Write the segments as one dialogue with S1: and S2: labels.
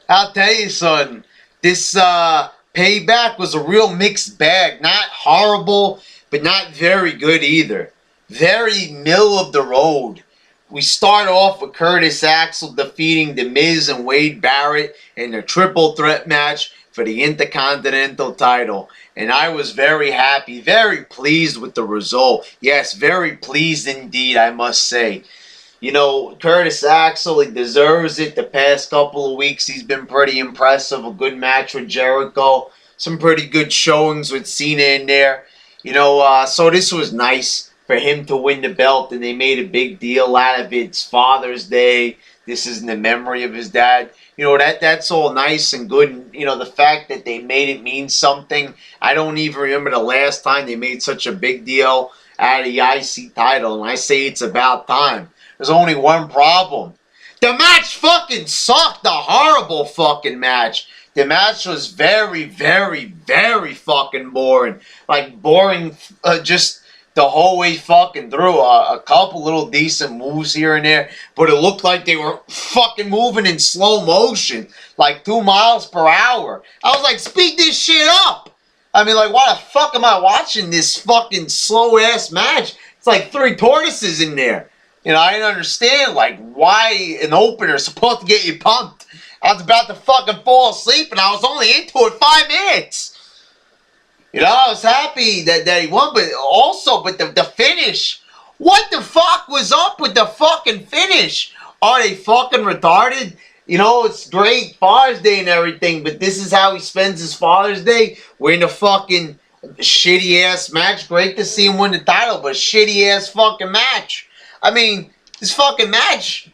S1: I'll tell you, son. This payback was a real mixed bag. Not horrible, but not very good either. Very middle of the road. We start off with Curtis Axel defeating The Miz and Wade Barrett in a triple threat match for the Intercontinental title. And I was very happy, very pleased with the result. Yes, very pleased indeed, I must say. You know, Curtis Axel, he deserves it. The past couple of weeks, he's been pretty impressive. A good match with Jericho. Some pretty good showings with Cena in there. So this was nice for him to win the belt, and they made a big deal out of it. It's Father's Day. This is in the memory of his dad. That's all nice and good. And, the fact that they made it mean something. I don't even remember the last time they made such a big deal out of the IC title, and I say it's about time. There's only one problem. The match fucking sucked. A horrible fucking match. The match was very, very, very fucking boring. Like, boring just the whole way fucking through. A couple little decent moves here and there, but it looked like they were fucking moving in slow motion. Like 2 miles per hour. I was like, speed this shit up. I mean, like, why the fuck am I watching this fucking slow-ass match? It's like 3 tortoises in there. I didn't understand, like, why an opener is supposed to get you pumped. I was about to fucking fall asleep, and I was only into it 5 minutes. I was happy that he won, but the finish. What the fuck was up with the fucking finish? Are they fucking retarded? It's great, Father's Day and everything, but this is how he spends his Father's Day? We're in a fucking shitty-ass match. Great to see him win the title, but shitty-ass fucking match. I mean, this fucking match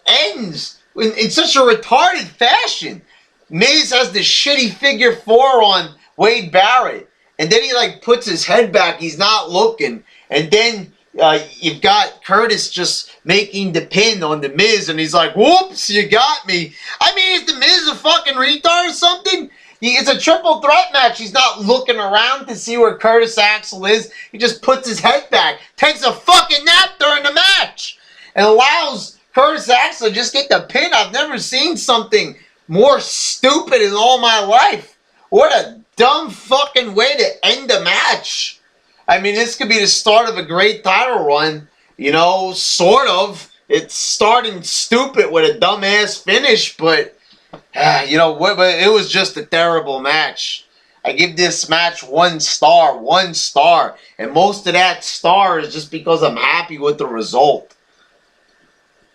S1: ends in such a retarded fashion. Miz has this shitty figure 4 on Wade Barrett. And then he, like, puts his head back. He's not looking. And then you've got Curtis just making the pin on The Miz. And he's like, whoops, you got me. I mean, is The Miz a fucking retard or something? It's a triple threat match. He's not looking around to see where Curtis Axel is. He just puts his head back, takes a fucking nap during the match, and allows Curtis Axel to just get the pin. I've never seen something more stupid in all my life. What a dumb fucking way to end the match. I mean, this could be the start of a great title run. Sort of. It's starting stupid with a dumbass finish, but but it was just a terrible match. I give this match 1 star, 1 star. And most of that star is just because I'm happy with the result.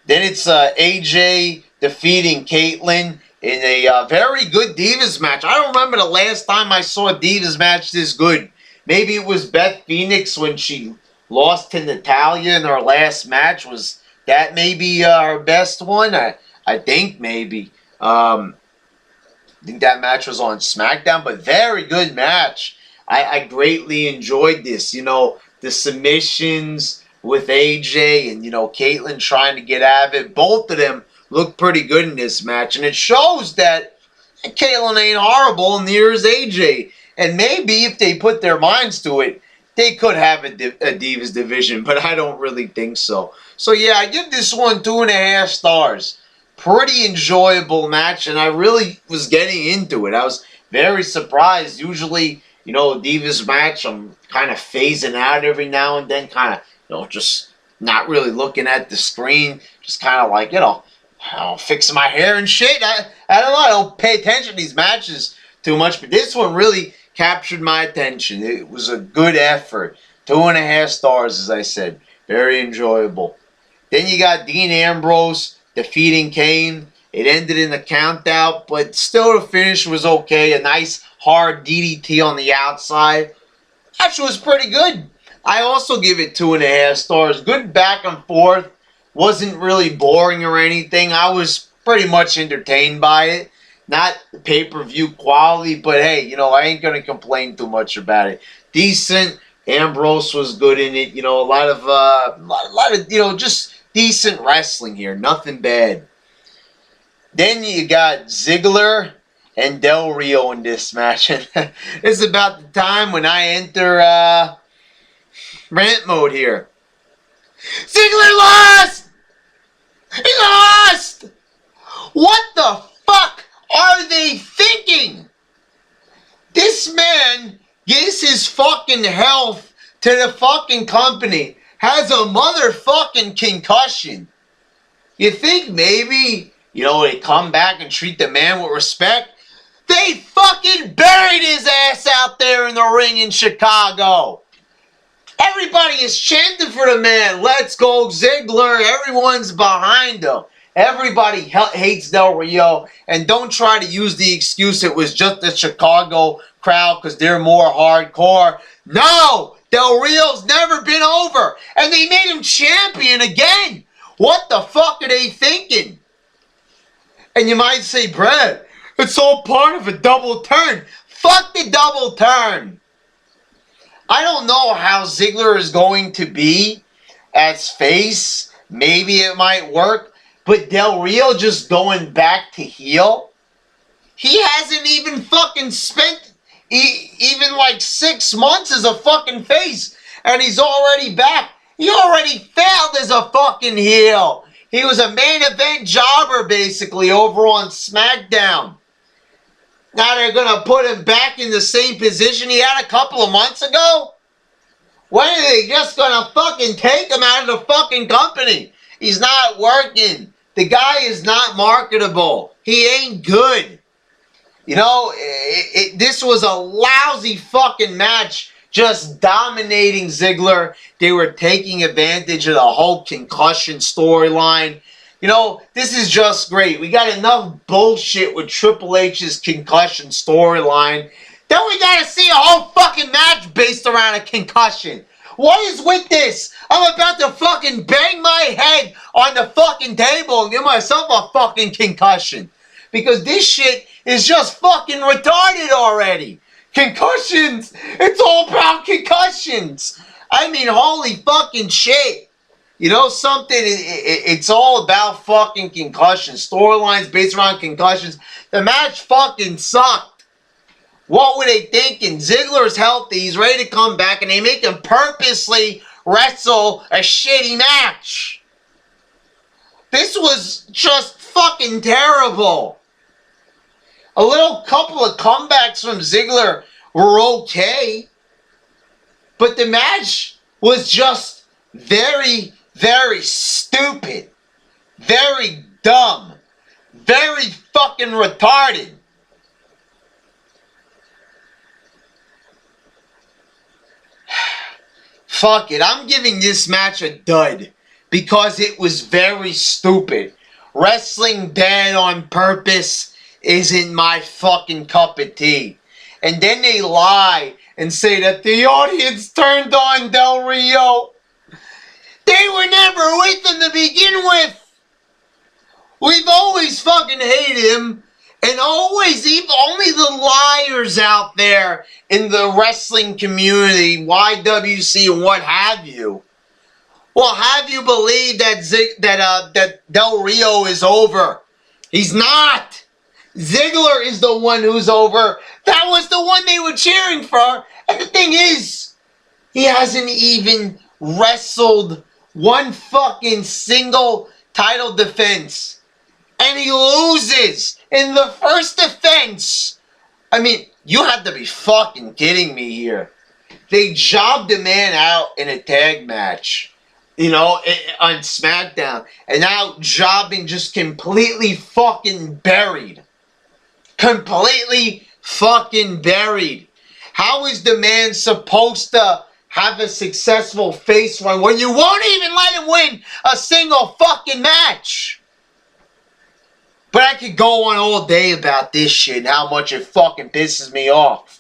S1: Then it's AJ defeating Caitlyn in a very good Divas match. I don't remember the last time I saw a Divas match this good. Maybe it was Beth Phoenix when she lost to Natalya in her last match. Was that maybe her best one? I think maybe. I think that match was on SmackDown, but very good match. I greatly enjoyed this. The submissions with AJ and, Caitlyn trying to get out of it. Both of them look pretty good in this match, and it shows that Caitlyn ain't horrible, and neither is AJ. And maybe if they put their minds to it, they could have a Divas division, but I don't really think so. So yeah, I give this one 2.5 stars. Pretty enjoyable match, and I really was getting into it. I was very surprised. Usually, a Divas match, I'm kind of phasing out every now and then, kind of, just not really looking at the screen, just kind of like, fixing my hair and shit. I don't know, I don't pay attention to these matches too much, but this one really captured my attention. It was a good effort. 2.5 stars, as I said. Very enjoyable. Then you got Dean Ambrose defeating Kane. It ended in a count out, but still the finish was okay. A nice hard DDT on the outside. Match was pretty good. I also give it 2.5 stars. Good back and forth. Wasn't really boring or anything. I was pretty much entertained by it. Not the pay-per-view quality, but hey, I ain't going to complain too much about it. Decent. Ambrose was good in it. A lot of, just decent wrestling here. Nothing bad. Then you got Ziggler and Del Rio in this match. It's about the time when I enter rant mode here. Ziggler lost! He lost! What the fuck they thinking? This man gives his fucking health to the fucking company, has a motherfucking concussion. You think maybe, they come back and treat the man with respect? They fucking buried his ass out there in the ring in Chicago. Everybody is chanting for the man. Let's go Ziggler. Everyone's behind him. Everybody hates Del Rio. And don't try to use the excuse it was just the Chicago crowd because they're more hardcore. No! Del Rio's never been over. And they made him champion again. What the fuck are they thinking? And you might say, Brad, it's all part of a double turn. Fuck the double turn. I don't know how Ziggler is going to be as face. Maybe it might work. But Del Rio just going back to heel? He hasn't even fucking spent even like 6 months as a fucking face. And he's already back. He already failed as a fucking heel. He was a main event jobber basically over on SmackDown. Now they're going to put him back in the same position he had a couple of months ago? When are they just going to fucking take him out of the fucking company? He's not working. The guy is not marketable. He ain't good. This was a lousy fucking match, just dominating Ziggler. They were taking advantage of the whole concussion storyline. This is just great. We got enough bullshit with Triple H's concussion storyline. Then we gotta see a whole fucking match based around a concussion. What is with this? I'm about to fucking bang my head on the fucking table and give myself a fucking concussion. Because this shit is just fucking retarded already. Concussions! It's all about concussions! I mean, holy fucking shit. It's all about fucking concussions. Storylines based around concussions. The match fucking sucked. What were they thinking? Ziggler's healthy. He's ready to come back. And they make him purposely wrestle a shitty match. This was just fucking terrible. A little couple of comebacks from Ziggler were okay. But the match was just very, very stupid. Very dumb. Very fucking retarded. Fuck it, I'm giving this match a dud because it was very stupid. Wrestling bad on purpose isn't my fucking cup of tea. And then they lie and say that the audience turned on Del Rio. They were never with him to begin with. We've always fucking hated him. And always, only the liars out there in the wrestling community, YWC and what have you, will have you believe that Del Rio is over. He's not. Ziggler is the one who's over. That was the one they were cheering for. And the thing is, he hasn't even wrestled one fucking single title defense. And he loses in the first defense. I mean, you have to be fucking kidding me here. They jobbed a man out in a tag match, on SmackDown. And now jobbing just completely fucking buried. Completely fucking buried. How is the man supposed to have a successful face run when you won't even let him win a single fucking match? But I could go on all day about this shit and how much it fucking pisses me off.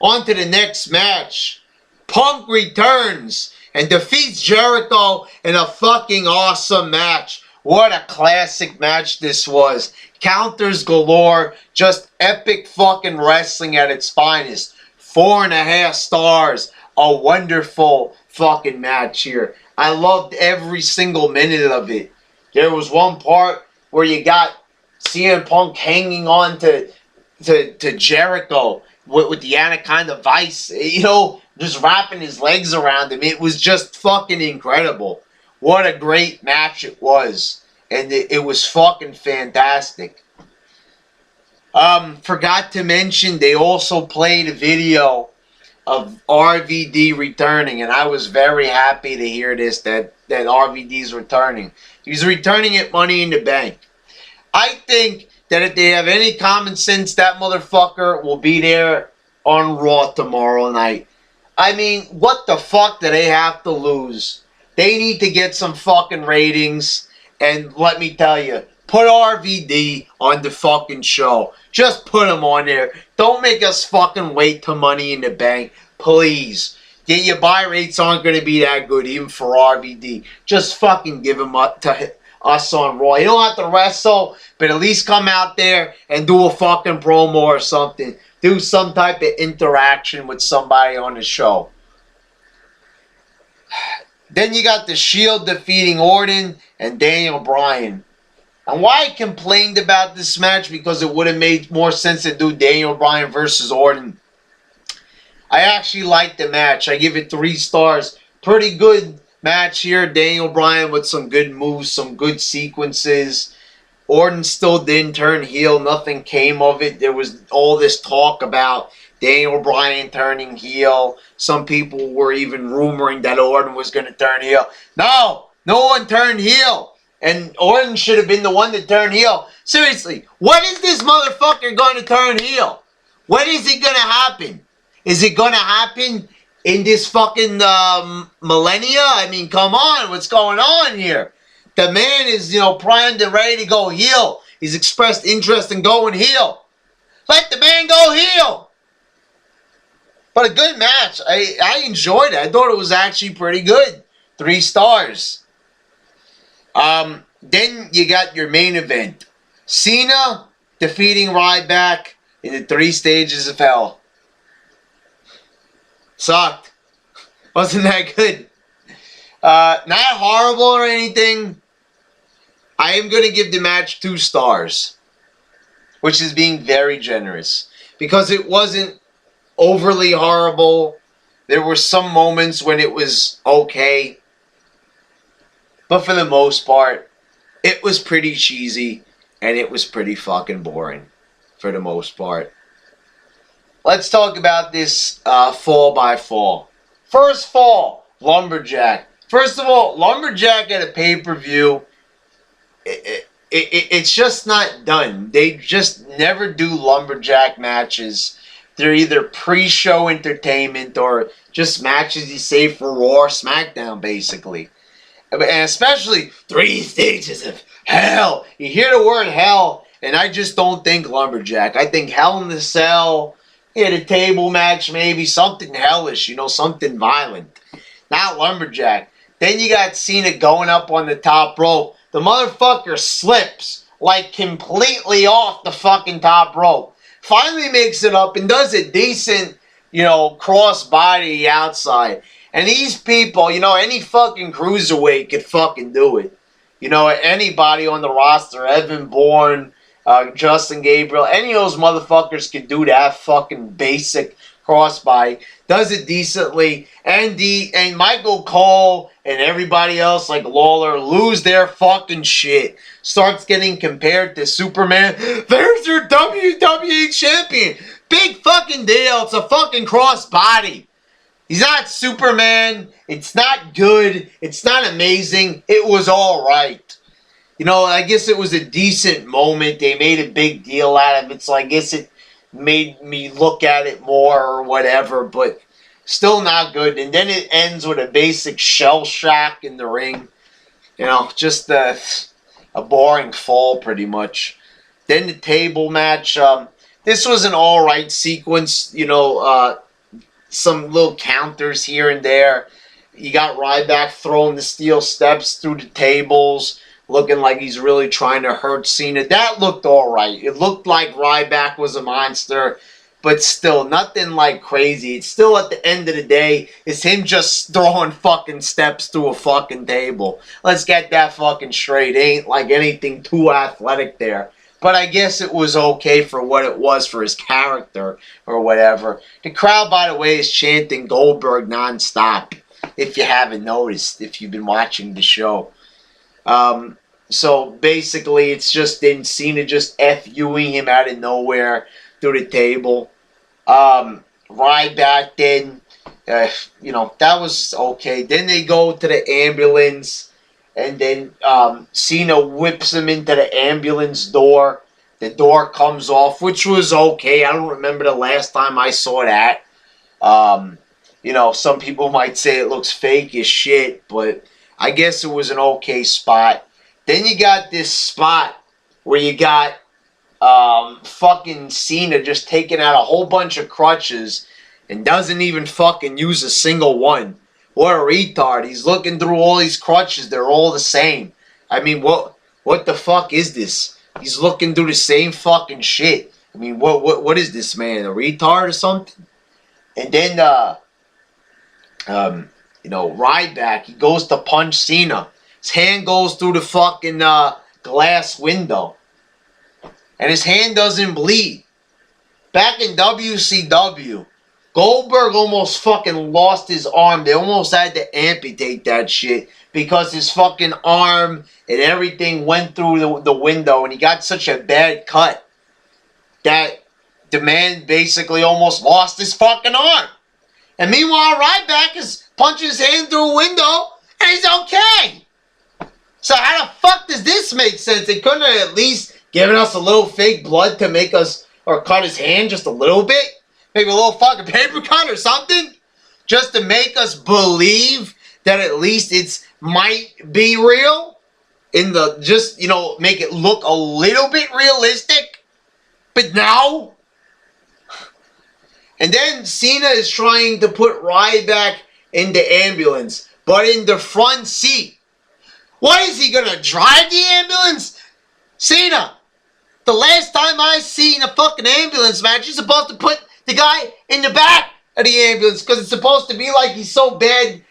S1: On to the next match. Punk returns and defeats Jericho in a fucking awesome match. What a classic match this was. Counters galore. Just epic fucking wrestling at its finest. 4.5 stars. A wonderful fucking match here. I loved every single minute of it. There was one part where you got CM Punk hanging on to Jericho with the Anaconda Vice, just wrapping his legs around him. It was just fucking incredible. What a great match it was. And it was fucking fantastic. Forgot to mention, they also played a video of RVD returning, and I was very happy to hear this, that RVD's returning. He's returning at Money in the Bank. I think that if they have any common sense, that motherfucker will be there on Raw tomorrow night. I mean, what the fuck do they have to lose? They need to get some fucking ratings, and let me tell you, put RVD on the fucking show. Just put him on there. Don't make us fucking wait till Money in the Bank. Please. Your buy rates aren't going to be that good, even for RVD. Just fucking give him up to us on Raw. You don't have to wrestle, but at least come out there and do a fucking promo or something. Do some type of interaction with somebody on the show. Then you got the Shield defeating Orton and Daniel Bryan. And why I complained about this match, because it would have made more sense to do Daniel Bryan versus Orton. I actually liked the match. I give it 3 stars. Pretty good match here. Daniel Bryan with some good moves, some good sequences. Orton still didn't turn heel. Nothing came of it. There was all this talk about Daniel Bryan turning heel. Some people were even rumoring that Orton was going to turn heel. No one turned heel. And Orton should have been the one to turn heel. Seriously, when is this motherfucker going to turn heel? When is it going to happen? Is it going to happen in this fucking millennia? I mean, come on. What's going on here? The man is, primed and ready to go heel. He's expressed interest in going heel. Let the man go heel. But a good match. I enjoyed it. I thought it was actually pretty good. 3 stars. Then you got your main event. Cena defeating Ryback in the 3 stages of hell. Sucked. Wasn't that good. Not horrible or anything. I am going to give the match 2 stars. Which is being very generous. Because it wasn't overly horrible. There were some moments when it was okay. But for the most part, it was pretty cheesy. And it was pretty fucking boring. For the most part. Let's talk about this fall by fall. First fall, Lumberjack. First of all, Lumberjack at a pay-per-view, it's just not done. They just never do Lumberjack matches. They're either pre-show entertainment or just matches you save for Raw or SmackDown, basically. And especially 3 stages of hell. You hear the word hell, and I just don't think Lumberjack. I think Hell in the Cell. Yeah, the table match, maybe something hellish, something violent. Not Lumberjack. Then you got Cena going up on the top rope. The motherfucker slips like completely off the fucking top rope. Finally makes it up and does a decent, cross body outside. And these people, any fucking cruiserweight could fucking do it. Anybody on the roster, Evan Bourne, Justin Gabriel, any of those motherfuckers can do that fucking basic crossbody. Does it decently. And Michael Cole and everybody else like Lawler lose their fucking shit. Starts getting compared to Superman. There's your WWE champion. Big fucking deal. It's a fucking crossbody. He's not Superman. It's not good. It's not amazing. It was alright. I guess it was a decent moment. They made a big deal out of it, so I guess it made me look at it more or whatever, but still not good. And then it ends with a basic shell shock in the ring. Just a boring fall pretty much. Then the table match. This was an alright sequence, some little counters here and there. You got Ryback throwing the steel steps through the tables, looking like he's really trying to hurt Cena. That looked alright. It looked like Ryback was a monster, but still, nothing like crazy. It's still, at the end of the day, it's him just throwing fucking steps through a fucking table. Let's get that fucking straight. It ain't like anything too athletic there. But I guess it was okay for what it was for his character or whatever. The crowd, by the way, is chanting Goldberg nonstop. If you haven't noticed, if you've been watching the show. So basically, it's just then Cena just FUing him out of nowhere through the table. Ryback then, that was okay. Then they go to the ambulance, and then Cena whips him into the ambulance door. The door comes off, which was okay. I don't remember the last time I saw that. Some people might say it looks fake as shit, but I guess it was an okay spot. Then you got this spot where you got fucking Cena just taking out a whole bunch of crutches and doesn't even fucking use a single one. What a retard. He's looking through all these crutches. They're all the same. I mean, what the fuck is this? He's looking through the same fucking shit. I mean, what is this man? A retard or something? And then, Ryback, he goes to punch Cena. His hand goes through the fucking glass window. And his hand doesn't bleed. Back in WCW, Goldberg almost fucking lost his arm. They almost had to amputate that shit because his fucking arm and everything went through the window, and he got such a bad cut that the man basically almost lost his fucking arm. And meanwhile, Ryback is punching his hand through a window, and he's okay. So how the fuck does this make sense? They couldn't have at least given us a little fake blood to make us, or cut his hand just a little bit? Maybe a little fucking paper cut or something? Just to make us believe that at least it's might be real? Make it look a little bit realistic? But now? And then Cena is trying to put Ryback in the ambulance, but in the front seat. What is he gonna drive the ambulance? Cena, the last time I seen a fucking ambulance match, you're supposed to put the guy in the back of the ambulance because it's supposed to be like he's so badly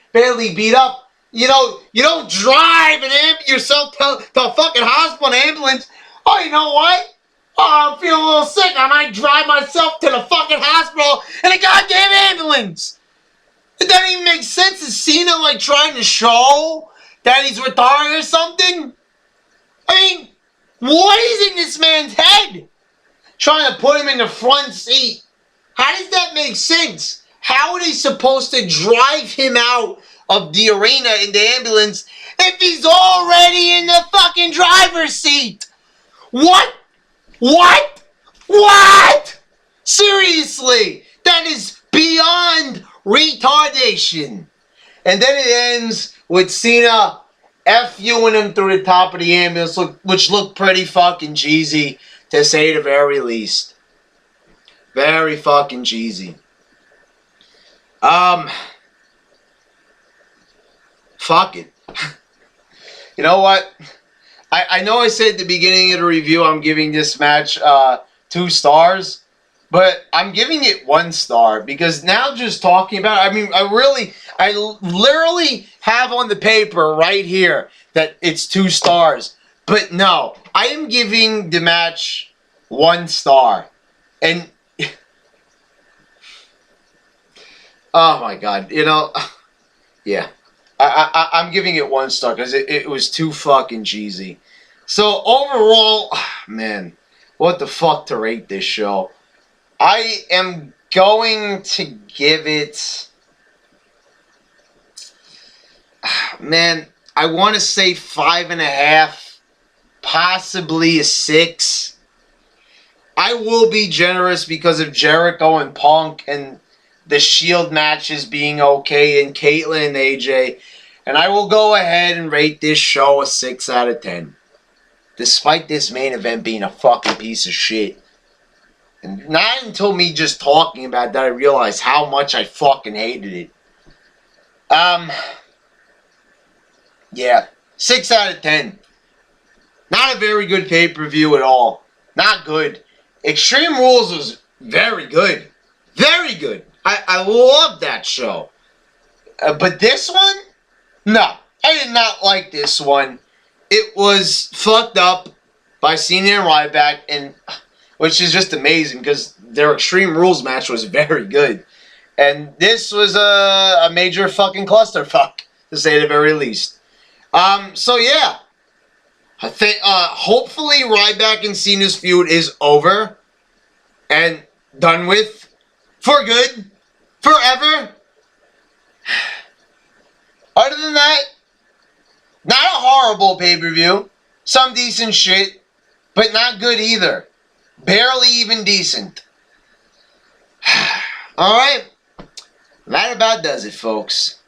S1: beat up. You don't drive yourself to a fucking hospital ambulance. Oh, you know what? Oh, I'm feeling a little sick. I might drive myself to the fucking hospital in a goddamn ambulance. It doesn't even make sense. Is Cena like trying to show that he's retarded or something? I mean, what is in this man's head? Trying to put him in the front seat. How does that make sense? How are they supposed to drive him out of the arena in the ambulance if he's already in the fucking driver's seat? What? Seriously, that is beyond retardation. And then it ends with Cena FUing him through the top of the ambulance, which looked pretty fucking cheesy, to say the very least. Very fucking cheesy. Fuck it. You know what? I know I said at the beginning of the review I'm giving this match 2 stars, but I'm giving it 1 star because now just talking about it, I mean, I literally have on the paper right here that it's 2 stars. But no, I am giving the match 1 star. And oh my god, yeah. I'm giving it 1 star because it was too fucking cheesy. So overall, man, what the fuck to rate this show? I am going to give it, man, I want to say 5.5, possibly a 6. I will be generous because of Jericho and Punk and the Shield matches being okay, and Caitlyn and AJ. And I will go ahead and rate this show a 6 out of 10. Despite this main event being a fucking piece of shit. And not until me just talking about that I realized how much I fucking hated it. Yeah, 6 out of 10. Not a very good pay-per-view at all. Not good. Extreme Rules was very good. Very good. I love that show. But this one? No. I did not like this one. It was fucked up by Cena and Ryback, and which is just amazing because their Extreme Rules match was very good. And this was a major fucking clusterfuck, to say the very least. So yeah. Hopefully Ryback and Cena's feud is over and done with for good, forever. Other than that, not a horrible pay-per-view. Some decent shit, but not good either. Barely even decent. Alright, that about does it, folks.